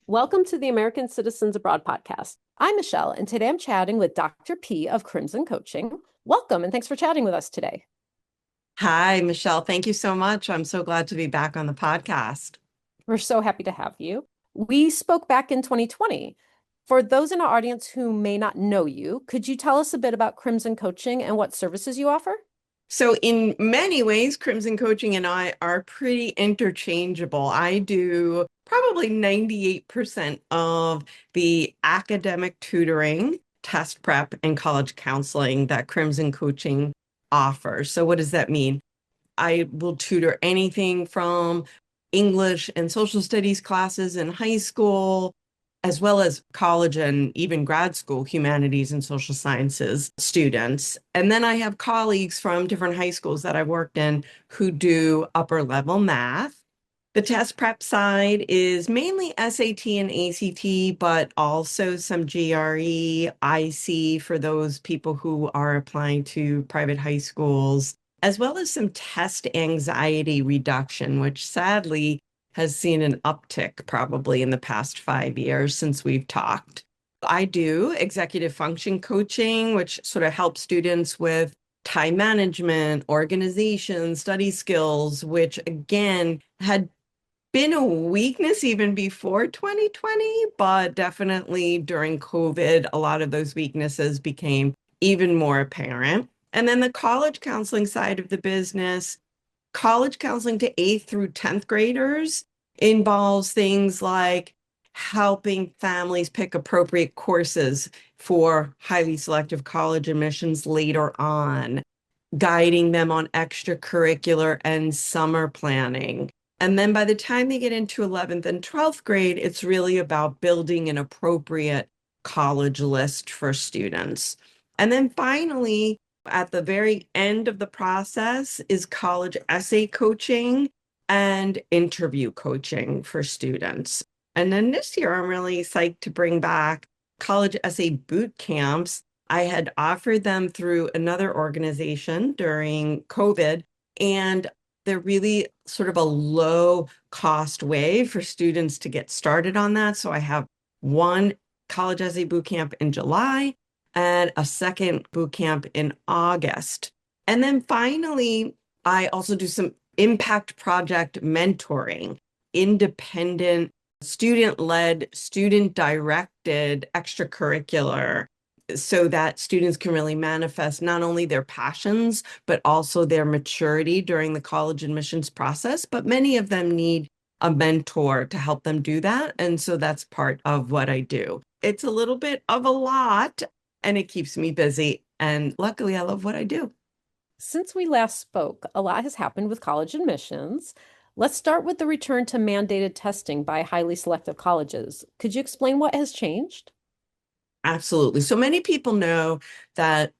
Welcome to the American Citizens Abroad podcast. I'm Michelle, and today I'm chatting with Dr. P of Crimson Coaching. Welcome, and thanks for chatting with us today. Hi, Michelle. Thank you so much. I'm so glad to be back on the podcast. We're so happy to have you. We spoke back in 2020. For those in our audience who may not know you, could you tell us a bit about Crimson Coaching and what services you offer? So, in many ways, Crimson Coaching and I are pretty interchangeable. I do probably 98% of the academic tutoring, test prep, and college counseling that Crimson Coaching offers. So, what does that mean? I will tutor anything from English and social studies classes in high school, as well as college and even grad school humanities and social sciences students. And then I have colleagues from different high schools that I worked in who do upper level math. The test prep side is mainly SAT and ACT, but also some GRE, IC for those people who are applying to private high schools, as well as some test anxiety reduction, which sadly has seen an uptick probably in the past 5 years since we've talked. I do executive function coaching, which sort of helps students with time management, organization, study skills, which again had been a weakness even before 2020, but definitely during COVID, a lot of those weaknesses became even more apparent. And then the college counseling side of the business, college counseling to 8th through 10th graders involves things like helping families pick appropriate courses for highly selective college admissions later on, guiding them on extracurricular and summer planning. And then by the time they get into 11th and 12th grade, it's really about building an appropriate college list for students. And then finally, at the very end of the process is college essay coaching and interview coaching for students. And then this year, I'm really psyched to bring back college essay boot camps. I had offered them through another organization during COVID, and they're really sort of a low cost way for students to get started on that. So I have one college essay boot camp in July and a second boot camp in August. And then finally, I also do some impact project mentoring, independent, student-led, student-directed extracurricular so that students can really manifest not only their passions, but also their maturity during the college admissions process. But many of them need a mentor to help them do that. And so that's part of what I do. It's a little bit of a lot, and it keeps me busy. And luckily, I love what I do. Since we last spoke, a lot has happened with college admissions. Let's start with the return to mandated testing by highly selective colleges. Could you explain what has changed? Absolutely. So many people know that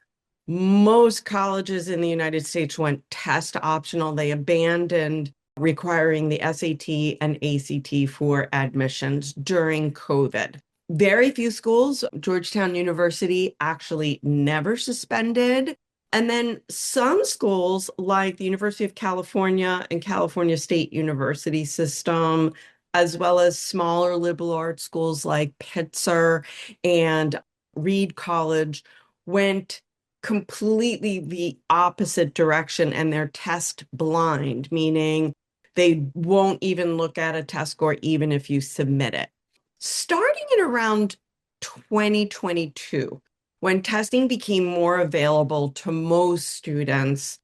most colleges in the United States went test optional. They abandoned requiring the SAT and ACT for admissions during COVID. Very few schools, Georgetown University actually never suspended. And then some schools, like the University of California and California State University system, as well as smaller liberal arts schools like Pitzer and Reed College, went completely the opposite direction and they're test blind, meaning they won't even look at a test score even if you submit it. Starting in around 2022, when testing became more available to most students,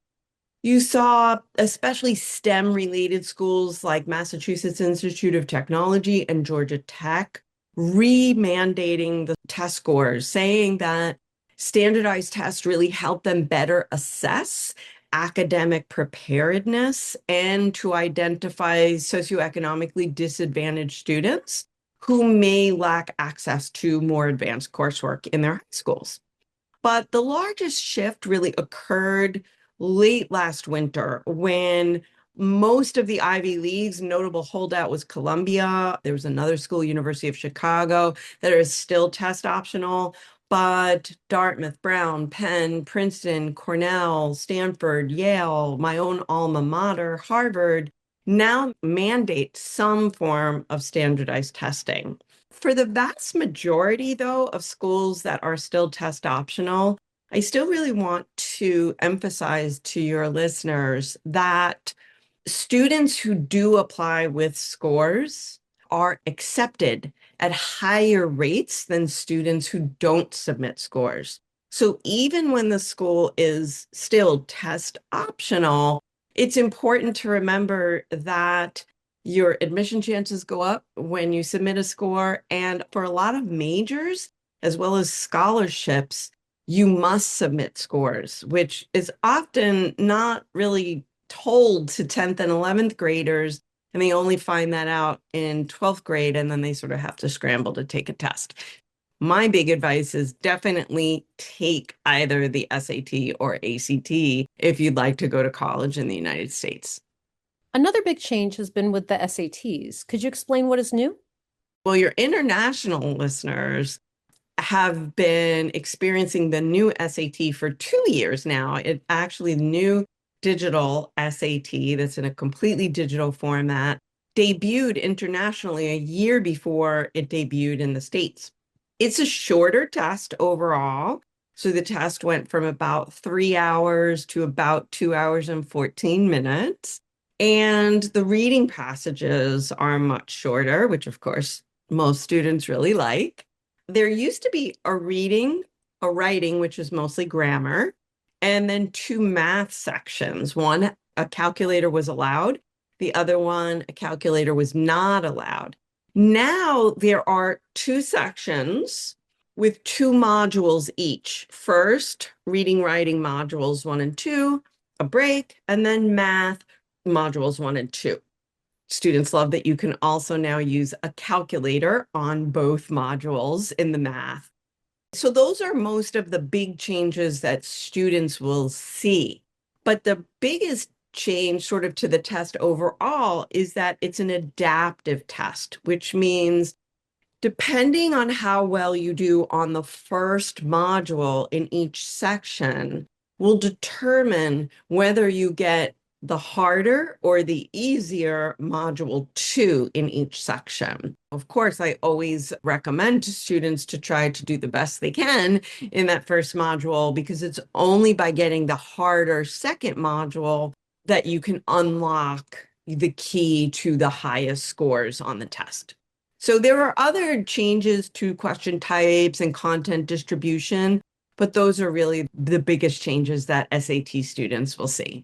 you saw especially STEM related schools like Massachusetts Institute of Technology and Georgia Tech re-mandating the test scores, saying that standardized tests really help them better assess academic preparedness and to identify socioeconomically disadvantaged students who may lack access to more advanced coursework in their high schools. But the largest shift really occurred late last winter when most of the Ivy Leagues, notable holdout was Columbia. There was another school, University of Chicago, that is still test optional. But Dartmouth, Brown, Penn, Princeton, Cornell, Stanford, Yale, my own alma mater, Harvard, now mandate some form of standardized testing. For the vast majority, though, of schools that are still test optional, I still really want to emphasize to your listeners that students who do apply with scores are accepted at higher rates than students who don't submit scores. So even when the school is still test optional, it's important to remember that your admission chances go up when you submit a score. And for a lot of majors, as well as scholarships, you must submit scores, which is often not really told to 10th and 11th graders, and they only find that out in 12th grade, and then they sort of have to scramble to take a test. My big advice is definitely take either the SAT or ACT if you'd like to go to college in the United States. Another big change has been with the SATs. Could you explain what is new? Well, your international listeners have been experiencing the new SAT for 2 years now. It actually, the new digital SAT that's in a completely digital format debuted internationally a year before it debuted in the States. It's a shorter test overall. So the test went from about 3 hours to about 2 hours and 14 minutes. And the reading passages are much shorter, which of course most students really like. There used to be a reading, a writing, which is mostly grammar, and then two math sections. One, a calculator was allowed. The other one, a calculator was not allowed. Now there are two sections with two modules each. First, reading, writing modules 1 and 2, a break, and then math modules 1 and 2. Students love that you can also now use a calculator on both modules in the math. So those are most of the big changes that students will see. But the biggest change sort of to the test overall is that it's an adaptive test, which means depending on how well you do on the first module in each section will determine whether you get the harder or the easier module 2 in each section. Of course, I always recommend to students to try to do the best they can in that first module because it's only by getting the harder second module that you can unlock the key to the highest scores on the test. So there are other changes to question types and content distribution, but those are really the biggest changes that SAT students will see.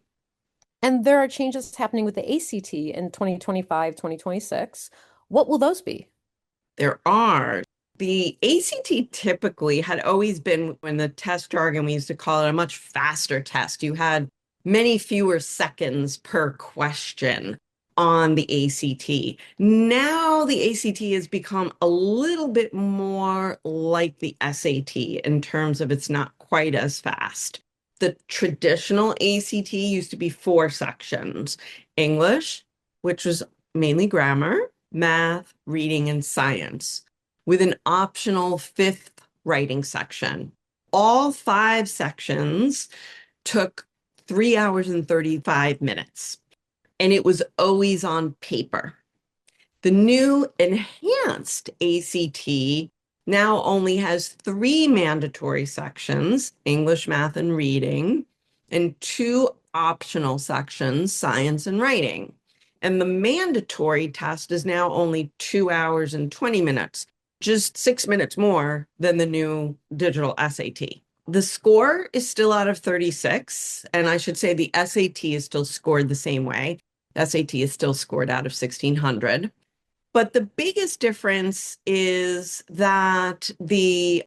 And there are changes happening with the ACT in 2025, 2026. What will those be? There are. The ACT typically had always been, in the test jargon, we used to call it a much faster test. You had many fewer seconds per question on the ACT. Now the ACT has become a little bit more like the SAT in terms of it's not quite as fast. The traditional ACT used to be 4 sections: English, which was mainly grammar, math, reading, and science, with an optional fifth writing section. All 5 sections took 3 hours and 35 minutes, and it was always on paper. The new enhanced ACT now only has 3 mandatory sections: English, math, and reading, and 2 optional sections: science and writing. And the mandatory test is now only 2 hours and 20 minutes, just 6 minutes more than the new digital SAT. The score is still out of 36, and I should say the SAT is still scored the same way. SAT is still scored out of 1600. But the biggest difference is that the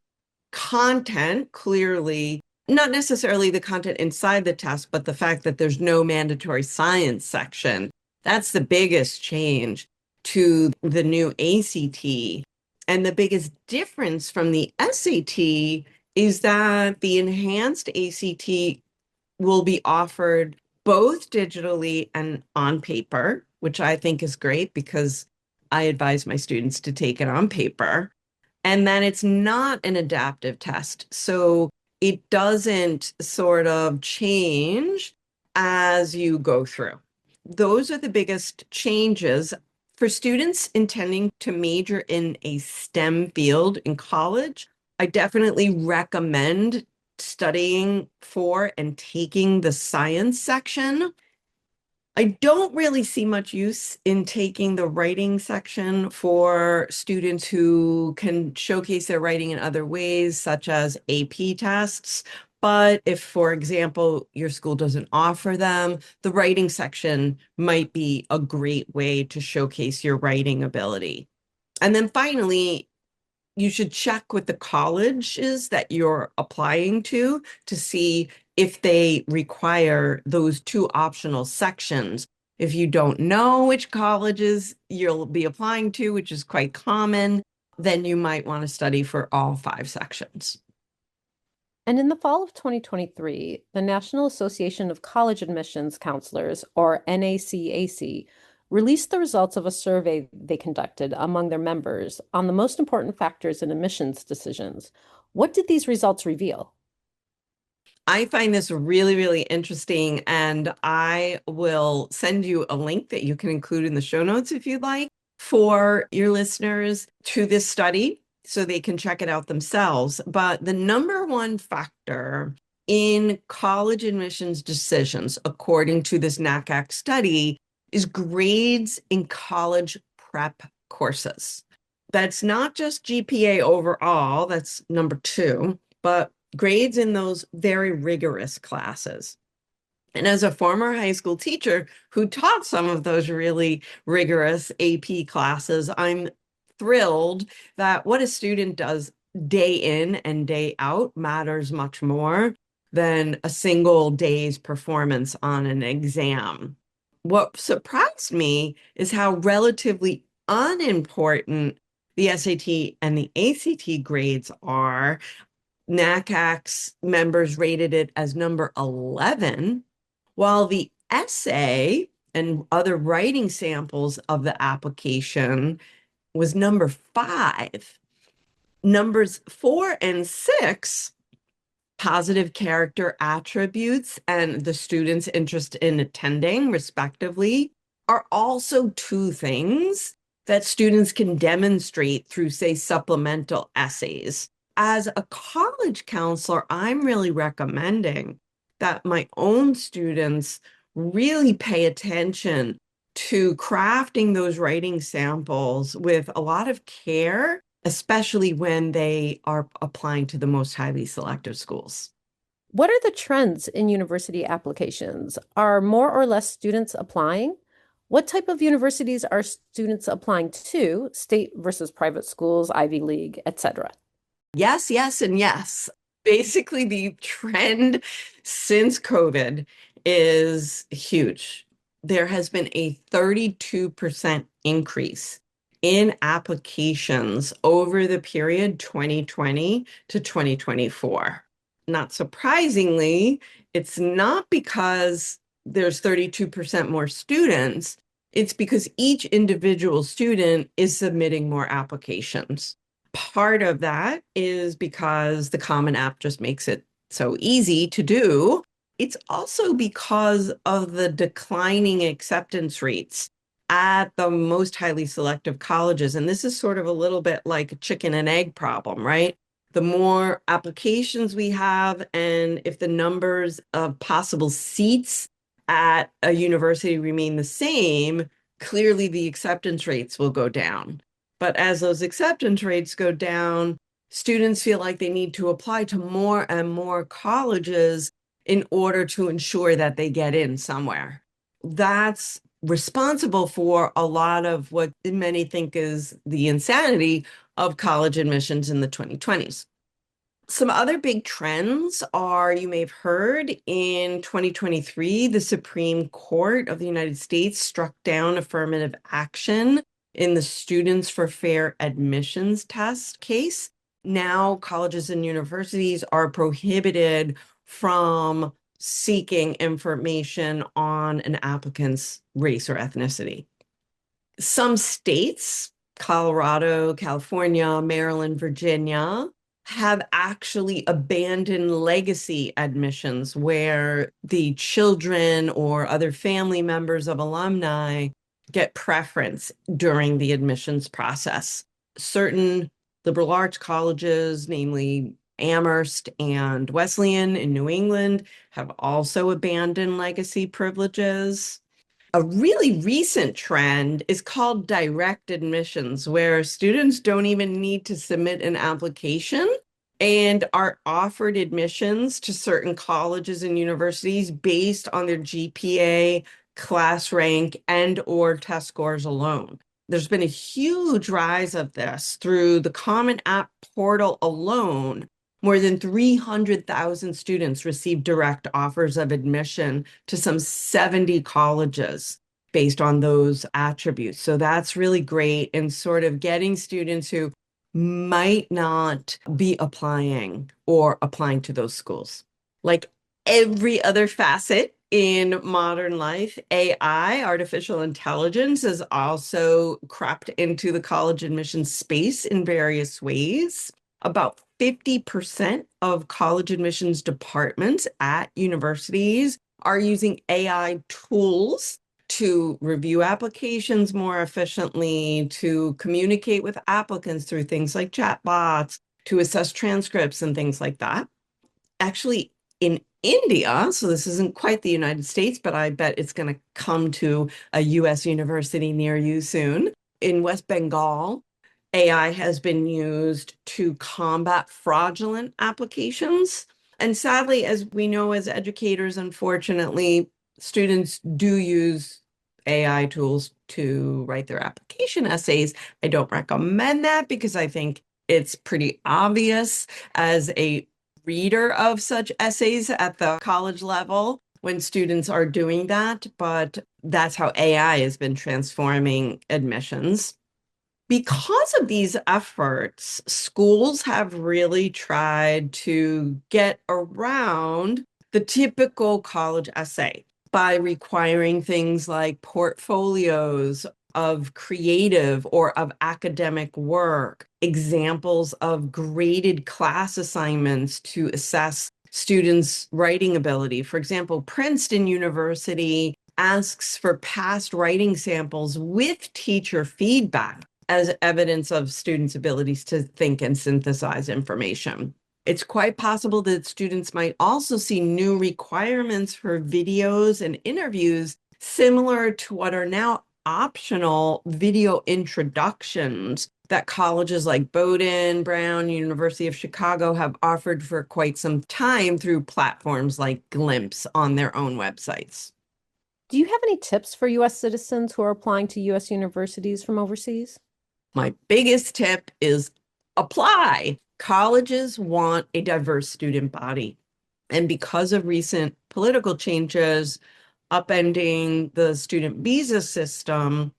content, clearly, not necessarily the content inside the test, but the fact that there's no mandatory science section, that's the biggest change to the new ACT. And the biggest difference from the SAT is that the enhanced ACT will be offered both digitally and on paper, which I think is great because I advise my students to take it on paper. And then it's not an adaptive test. So it doesn't sort of change as you go through. Those are the biggest changes. For students intending to major in a STEM field in college, I definitely recommend studying for and taking the science section. I don't really see much use in taking the writing section for students who can showcase their writing in other ways, such as AP tests. But if, for example, your school doesn't offer them, the writing section might be a great way to showcase your writing ability. And then finally, you should check with the colleges that you're applying to see if they require those two optional sections. If you don't know which colleges you'll be applying to, which is quite common, then you might want to study for all five sections. And in the fall of 2023, the National Association of College Admissions Counselors, or NACAC, released the results of a survey they conducted among their members on the most important factors in admissions decisions. What did these results reveal? I find this really, really interesting, and I will send you a link that you can include in the show notes if you'd like for your listeners to this study so they can check it out themselves. But the number one factor in college admissions decisions, according to this NACAC study, is grades in college prep courses. That's not just GPA overall, that's number two, but grades in those very rigorous classes. And as a former high school teacher who taught some of those really rigorous AP classes, I'm thrilled that what a student does day in and day out matters much more than a single day's performance on an exam. What surprised me is how relatively unimportant the SAT and the ACT grades are. NACAC's members rated it as number 11, while the essay and other writing samples of the application was number 5. Numbers 4 and 6, positive character attributes and the student's interest in attending, respectively, are also two things that students can demonstrate through, say, supplemental essays. As a college counselor, I'm really recommending that my own students really pay attention to crafting those writing samples with a lot of care, especially when they are applying to the most highly selective schools. What are the trends in university applications? Are more or less students applying? What type of universities are students applying to, state versus private schools, Ivy League, etc.? Yes, yes, and yes. Basically, the trend since COVID is huge. There has been a 32% increase in applications over the period 2020 to 2024. Not surprisingly, it's not because there's 32% more students, it's because each individual student is submitting more applications. Part of that is because the Common App just makes it so easy to do. It's also because of the declining acceptance rates at the most highly selective colleges. And this is sort of a little bit like a chicken and egg problem, right? The more applications we have, and if the numbers of possible seats at a university remain the same, clearly the acceptance rates will go down. But as those acceptance rates go down, students feel like they need to apply to more and more colleges in order to ensure that they get in somewhere. That's responsible for a lot of what many think is the insanity of college admissions in the 2020s. Some other big trends are, you may have heard, in 2023, the Supreme Court of the United States struck down affirmative action in the Students for Fair Admissions test case. Now, colleges and universities are prohibited from seeking information on an applicant's race or ethnicity. Some states, Colorado, California, Maryland, Virginia, have actually abandoned legacy admissions where the children or other family members of alumni get preference during the admissions process. Certain liberal arts colleges, namely Amherst and Wesleyan in New England, have also abandoned legacy privileges. A really recent trend is called direct admissions, where students don't even need to submit an application and are offered admissions to certain colleges and universities based on their GPA, class rank, and or test scores alone. There's been a huge rise of this through the Common App portal alone. More than 300,000 students received direct offers of admission to some 70 colleges based on those attributes. So that's really great in sort of getting students who might not be applying or applying to those schools. Like every other facet in modern life, AI, artificial intelligence, has also crept into the college admissions space in various ways. About 50% of college admissions departments at universities are using AI tools to review applications more efficiently, to communicate with applicants through things like chatbots, to assess transcripts and things like that. Actually, in India, so this isn't quite the United States, but I bet it's going to come to a US university near you soon. In West Bengal, AI has been used to combat fraudulent applications. And sadly, as we know as educators, unfortunately, students do use AI tools to write their application essays. I don't recommend that because I think it's pretty obvious as a reader of such essays at the college level when students are doing that, but that's how AI has been transforming admissions. Because of these efforts, schools have really tried to get around the typical college essay by requiring things like portfolios of creative or of academic work, examples of graded class assignments to assess students' writing ability. For example, Princeton University asks for past writing samples with teacher feedback as evidence of students' abilities to think and synthesize information. It's quite possible that students might also see new requirements for videos and interviews similar to what are now optional video introductions that colleges like Bowdoin, Brown, University of Chicago have offered for quite some time through platforms like Glimpse on their own websites. Do you have any tips for US citizens who are applying to US universities from overseas? My biggest tip is apply. Colleges want a diverse student body. And because of recent political changes upending the student visa system,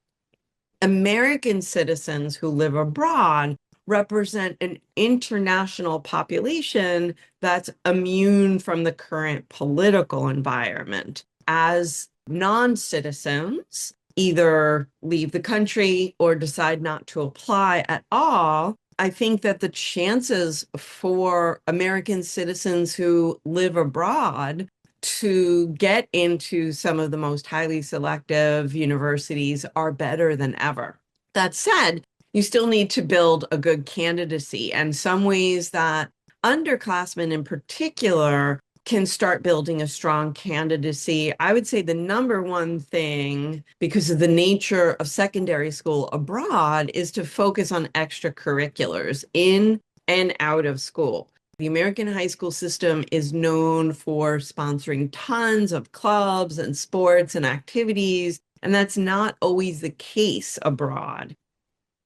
American citizens who live abroad represent an international population that's immune from the current political environment. As non-citizens, either leave the country or decide not to apply at all, I think that the chances for American citizens who live abroad to get into some of the most highly selective universities are better than ever. That said, you still need to build a good candidacy, and some ways that underclassmen in particular can start building a strong candidacy. I would say the number one thing, because of the nature of secondary school abroad, is to focus on extracurriculars in and out of school. The American high school system is known for sponsoring tons of clubs and sports and activities, and that's not always the case abroad.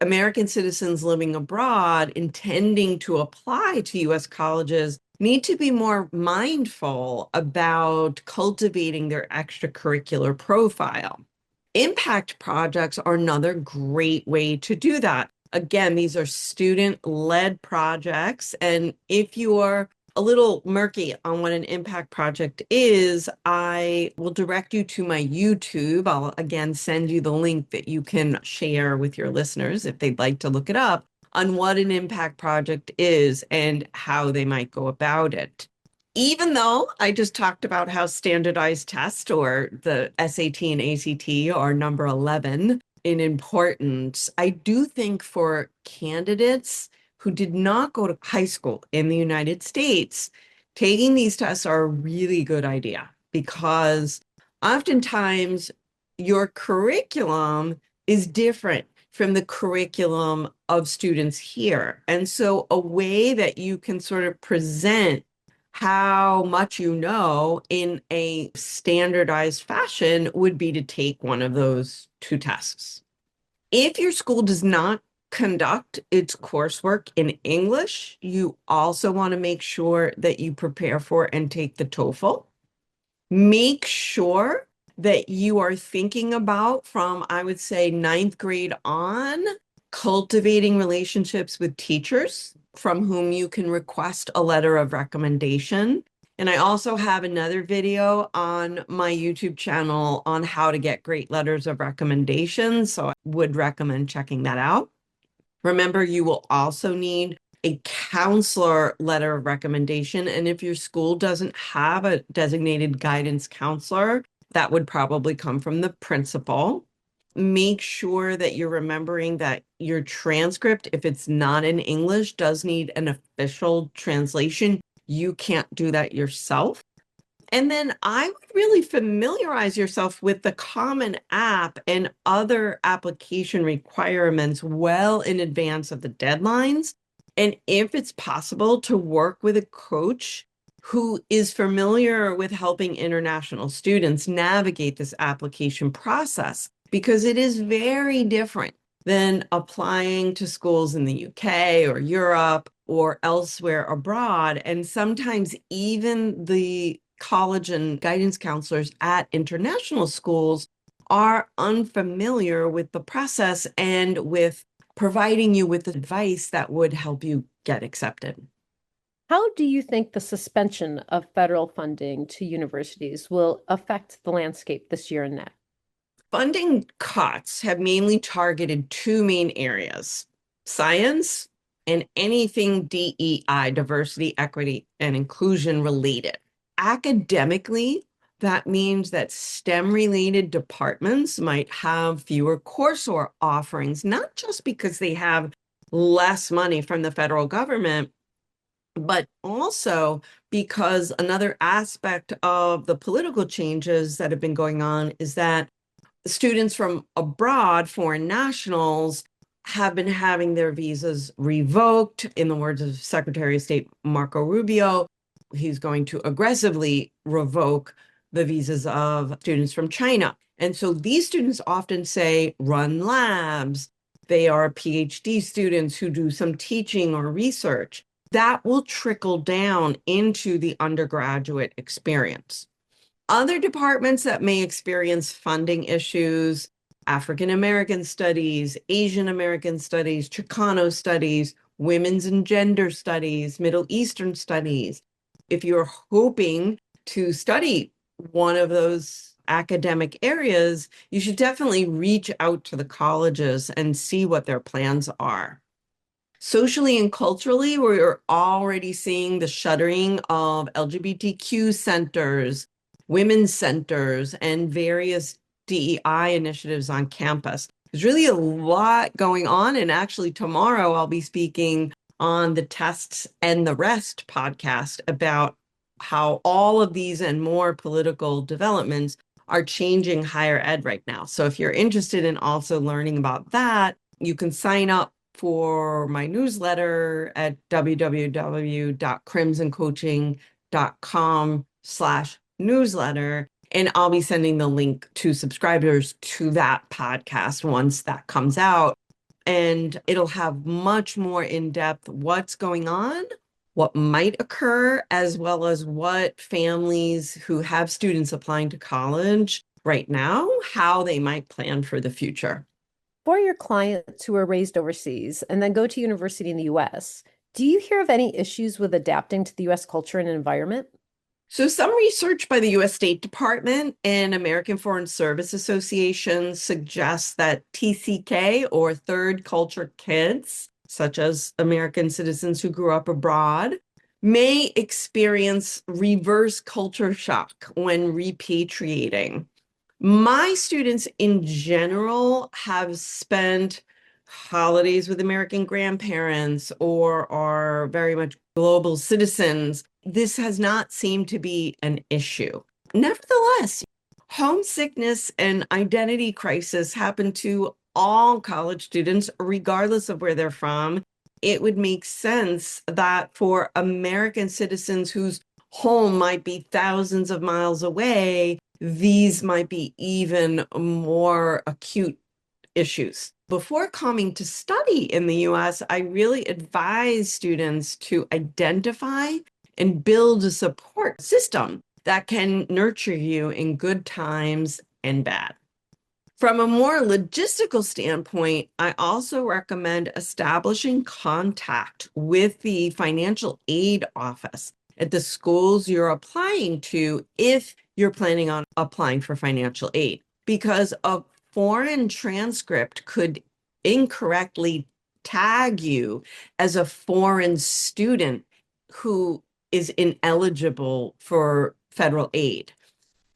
American citizens living abroad intending to apply to US colleges need to be more mindful about cultivating their extracurricular profile. Impact projects are another great way to do that. Again, these are student-led projects, and if you are a little murky on what an impact project is, I will direct you to my YouTube. I'll again send you the link that you can share with your listeners if they'd like to look it up on what an impact project is and how they might go about it. Even though I just talked about how standardized tests or the SAT and ACT are number 11 in importance, I do think for candidates who did not go to high school in the United States, taking these tests are a really good idea because oftentimes your curriculum is different from the curriculum of students here. And so a way that you can sort of present how much you know in a standardized fashion would be to take one of those two tests. If your school does not conduct its coursework in English, you also want to make sure that you prepare for and take the TOEFL. Make sure that you are thinking about from, I would say, ninth grade on, cultivating relationships with teachers from whom you can request a letter of recommendation. And I also have another video on my YouTube channel on how to get great letters of recommendation. So I would recommend checking that out. Remember, you will also need a counselor letter of recommendation. And if your school doesn't have a designated guidance counselor, that would probably come from the principal. Make sure that you're remembering that your transcript, if it's not in English, does need an official translation. You can't do that yourself. And then I would really familiarize yourself with the Common App and other application requirements well in advance of the deadlines. And if it's possible to work with a coach who is familiar with helping international students navigate this application process, because it is very different than applying to schools in the UK or Europe or elsewhere abroad. And sometimes even the college and guidance counselors at international schools are unfamiliar with the process and with providing you with advice that would help you get accepted. How do you think the suspension of federal funding to universities will affect the landscape this year and next? Funding cuts have mainly targeted two main areas, science and anything DEI, diversity, equity, and inclusion related. Academically, that means that STEM-related departments might have fewer course or offerings, not just because they have less money from the federal government, but also because another aspect of the political changes that have been going on is that students from abroad, foreign nationals, have been having their visas revoked. In the words of Secretary of State Marco Rubio, he's going to aggressively revoke the visas of students from China. And so these students often say, run labs. They are PhD students who do some teaching or research. That will trickle down into the undergraduate experience. Other departments that may experience funding issues, African American studies, Asian American studies, Chicano studies, women's and gender studies, Middle Eastern studies. If you're hoping to study one of those academic areas, you should definitely reach out to the colleges and see what their plans are. Socially and culturally, we're already seeing the shuttering of LGBTQ centers, women's centers, and various DEI initiatives on campus. There's really a lot going on. And actually, tomorrow I'll be speaking on the Tests and the Rest podcast about how all of these and more political developments are changing higher ed right now. So if you're interested in also learning about that, you can sign up for my newsletter at www.crimsoncoaching.com/newsletter. And I'll be sending the link to subscribers to that podcast once that comes out. And it'll have much more in-depth what's going on, what might occur, as well as what families who have students applying to college right now, how they might plan for the future. For your clients who are raised overseas and then go to university in the US, do you hear of any issues with adapting to the US culture and environment? So some research by the US State Department and American Foreign Service Association suggests that TCK, or third culture kids, such as American citizens who grew up abroad, may experience reverse culture shock when repatriating. My students in general have spent holidays with American grandparents or are very much global citizens. This has not seemed to be an issue. Nevertheless, homesickness and identity crisis happen to all college students, regardless of where they're from. It would make sense that for American citizens whose home might be thousands of miles away, these might be even more acute issues. Before coming to study in the US, I really advise students to identify and build a support system that can nurture you in good times and bad. From a more logistical standpoint, I also recommend establishing contact with the financial aid office at the schools you're applying to if you're planning on applying for financial aid, because a foreign transcript could incorrectly tag you as a foreign student who is ineligible for federal aid.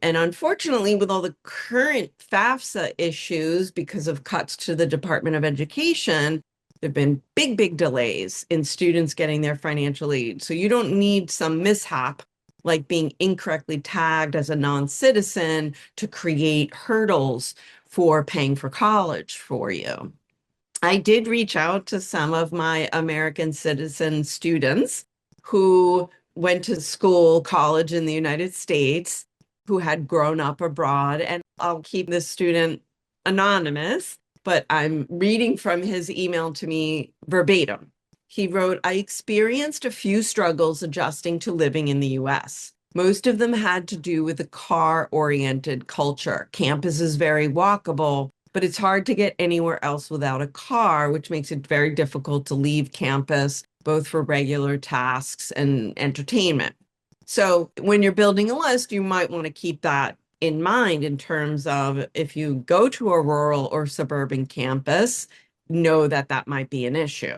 And unfortunately, with all the current FAFSA issues because of cuts to the Department of Education, there have been big, big delays in students getting their financial aid. So you don't need some mishap like being incorrectly tagged as a non-citizen to create hurdles for paying for college for you. I did reach out to some of my American citizen students who went to school, college in the United States, who had grown up abroad. And I'll keep this student anonymous, but I'm reading from his email to me verbatim. He wrote, I experienced a few struggles adjusting to living in the US. Most of them had to do with the car-oriented culture. Campus is very walkable, but it's hard to get anywhere else without a car, which makes it very difficult to leave campus, both for regular tasks and entertainment. So when you're building a list, you might want to keep that in mind in terms of if you go to a rural or suburban campus, know that that might be an issue.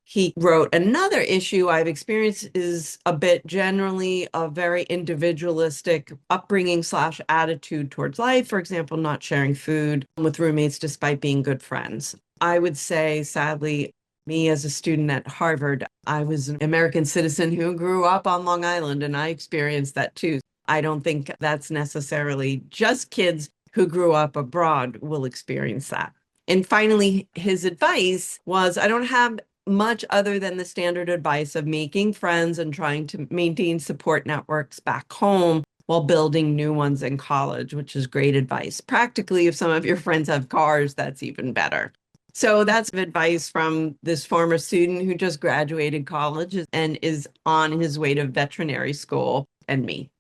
He wrote, another issue I've experienced is a bit generally a very individualistic upbringing slash attitude towards life. For example, not sharing food with roommates despite being good friends. I would say, sadly, me as a student at Harvard, I was an American citizen who grew up on Long Island, and I experienced that too. I don't think that's necessarily just kids who grew up abroad will experience that. And finally, his advice was, I don't have much other than the standard advice of making friends and trying to maintain support networks back home while building new ones in college, which is great advice. Practically, if some of your friends have cars, that's even better. So that's advice from this former student who just graduated college and is on his way to veterinary school, and me.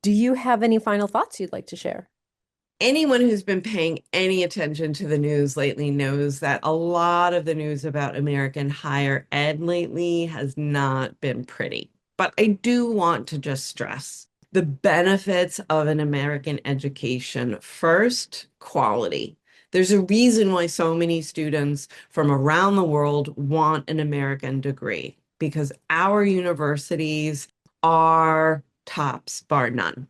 Do you have any final thoughts you'd like to share? Anyone who's been paying any attention to the news lately knows that a lot of the news about American higher ed lately has not been pretty. But I do want to just stress the benefits of an American education. First, quality. There's a reason why so many students from around the world want an American degree, because our universities are tops, bar none.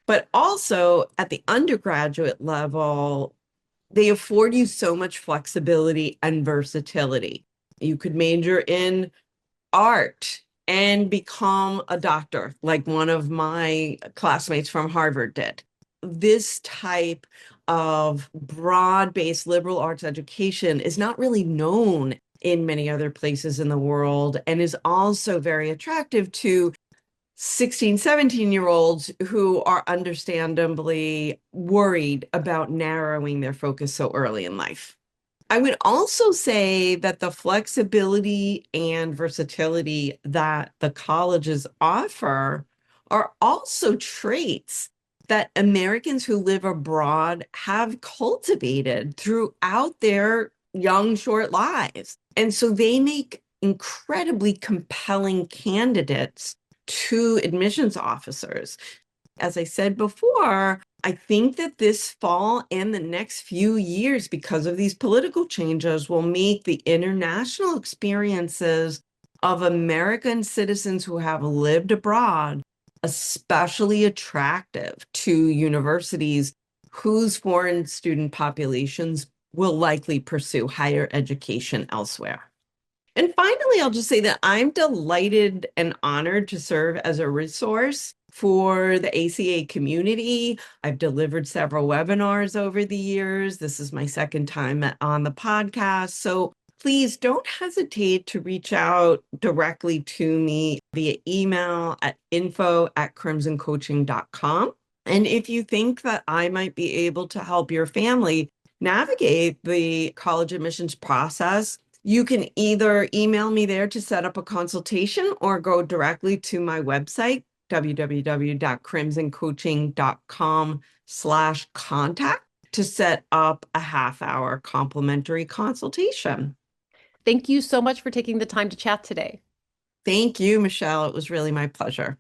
But also at the undergraduate level, they afford you so much flexibility and versatility. You could major in art and become a doctor, like one of my classmates from Harvard did. This type of broad-based liberal arts education is not really known in many other places in the world and is also very attractive to 16, 17-year-olds who are understandably worried about narrowing their focus so early in life. I would also say that the flexibility and versatility that the colleges offer are also traits that Americans who live abroad have cultivated throughout their young, short lives. And so they make incredibly compelling candidates to admissions officers. As I said before, I think that this fall and the next few years, because of these political changes, will make the international experiences of American citizens who have lived abroad especially attractive to universities whose foreign student populations will likely pursue higher education elsewhere. And finally, I'll just say that I'm delighted and honored to serve as a resource for the ACA community. I've delivered several webinars over the years. This is my second time on the podcast. So please don't hesitate to reach out directly to me via email at info@crimsoncoaching.com. And if you think that I might be able to help your family navigate the college admissions process, you can either email me there to set up a consultation or go directly to my website, www.crimsoncoaching.com/contact to set up a half-hour complimentary consultation. Thank you so much for taking the time to chat today. Thank you, Michelle. It was really my pleasure.